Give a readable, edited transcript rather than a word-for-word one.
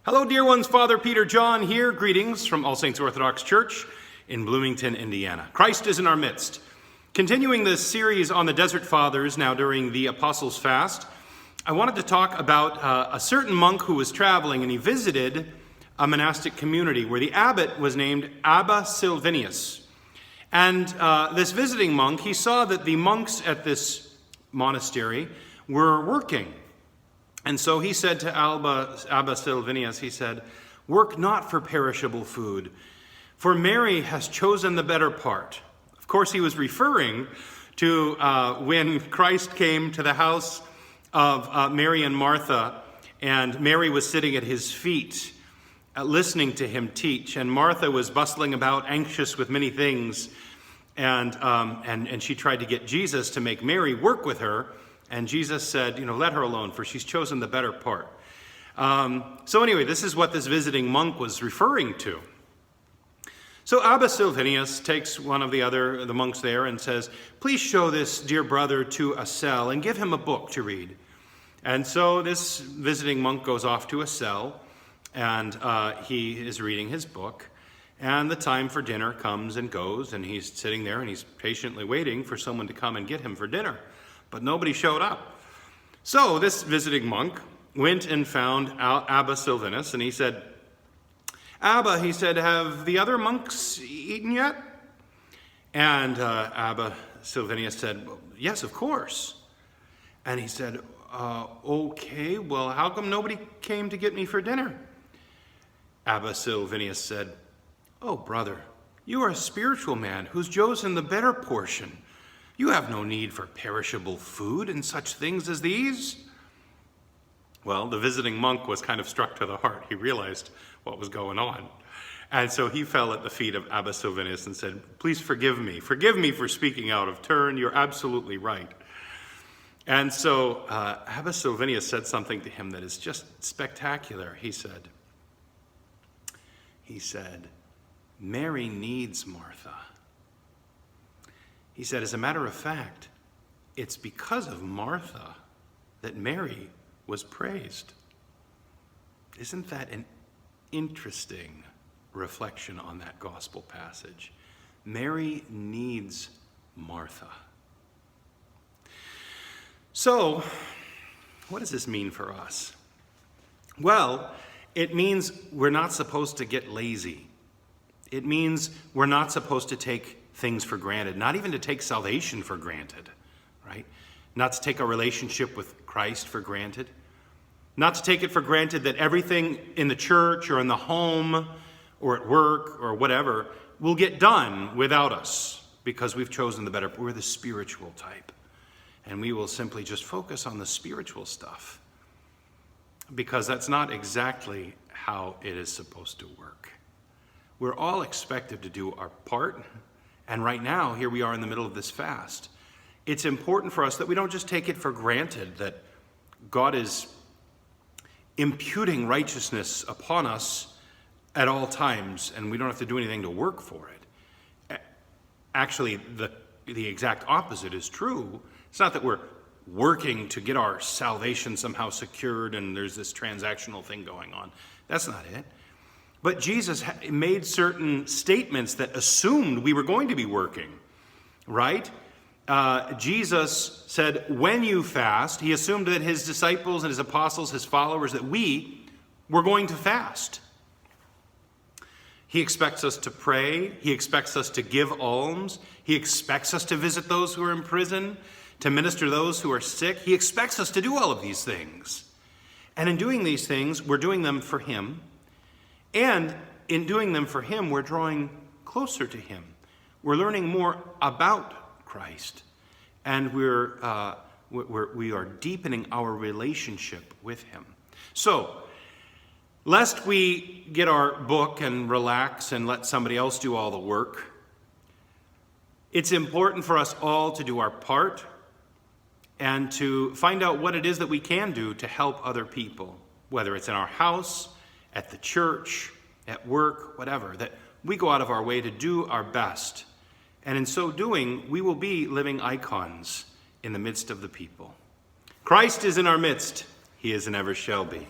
Hello, dear ones. Father Peter John here. Greetings from All Saints Orthodox Church in Bloomington, Indiana. Christ is in our midst. Continuing this series on the Desert Fathers now during the Apostles' Fast, I wanted to talk about a certain monk who was traveling, and he visited a monastic community where the abbot was named Abba Silvinius. And this visiting monk, he saw that the monks at this monastery were working. And so he said to Abba Silvinius, he said, "Work not for perishable food, for Mary has chosen the better part." Of course, he was referring to when Christ came to the house of Mary and Martha, and Mary was sitting at his feet, listening to him teach, and Martha was bustling about, anxious with many things, and she tried to get Jesus to make Mary work with her. And Jesus said, let her alone, for she's chosen the better part. So anyway, this is what this visiting monk was referring to. So Abba Silvinius takes one of the monks there and says, "Please show this dear brother to a cell and give him a book to read." And so this visiting monk goes off to a cell, and he is reading his book. And the time for dinner comes and goes, and he's sitting there and he's patiently waiting for someone to come and get him for dinner. But nobody showed up. So this visiting monk went and found Abba Silvanus, and he said, "Abba," he said, "have the other monks eaten yet?" And Abba Silvanus said, "Well, yes, of course." And he said, "Okay, well, how come nobody came to get me for dinner?" Abba Silvanus said, "Oh, brother, you are a spiritual man who's chosen the better portion. You have no need for perishable food and such things as these." Well, the visiting monk was kind of struck to the heart. He realized what was going on. And so he fell at the feet of Abba Silvanus and said, "Please forgive me. Forgive me for speaking out of turn. You're absolutely right." And so Abba Silvanus said something to him that is just spectacular. He said, "Mary needs Martha." He said, "As a matter of fact, it's because of Martha that Mary was praised." Isn't that an interesting reflection on that gospel passage? Mary needs Martha. So, what does this mean for us? Well, it means we're not supposed to get lazy. It means we're not supposed to take things for granted, not even to take salvation for granted, right? Not to take our relationship with Christ for granted. Not to take it for granted that everything in the church or in the home or at work or whatever will get done without us because we've chosen the better. We're the spiritual type. And we will simply just focus on the spiritual stuff because that's not exactly how it is supposed to work. We're all expected to do our part. And right now, here we are in the middle of this fast. It's important for us that we don't just take it for granted that God is imputing righteousness upon us at all times, and we don't have to do anything to work for it. Actually, the exact opposite is true. It's not that we're working to get our salvation somehow secured and there's this transactional thing going on. That's not it. But Jesus made certain statements that assumed we were going to be working, right? Jesus said, when you fast, he assumed that his disciples and his apostles, his followers, that we were going to fast. He expects us to pray. He expects us to give alms. He expects us to visit those who are in prison, to minister to those who are sick. He expects us to do all of these things. And in doing these things, we're doing them for him. And in doing them for him, we're drawing closer to him. We're learning more about Christ. And we are deepening our relationship with him. So, lest we get our book and relax and let somebody else do all the work, it's important for us all to do our part and to find out what it is that we can do to help other people, whether it's in our house, at the church, at work, whatever, that we go out of our way to do our best. And in so doing, we will be living icons in the midst of the people. Christ is in our midst. He is and ever shall be.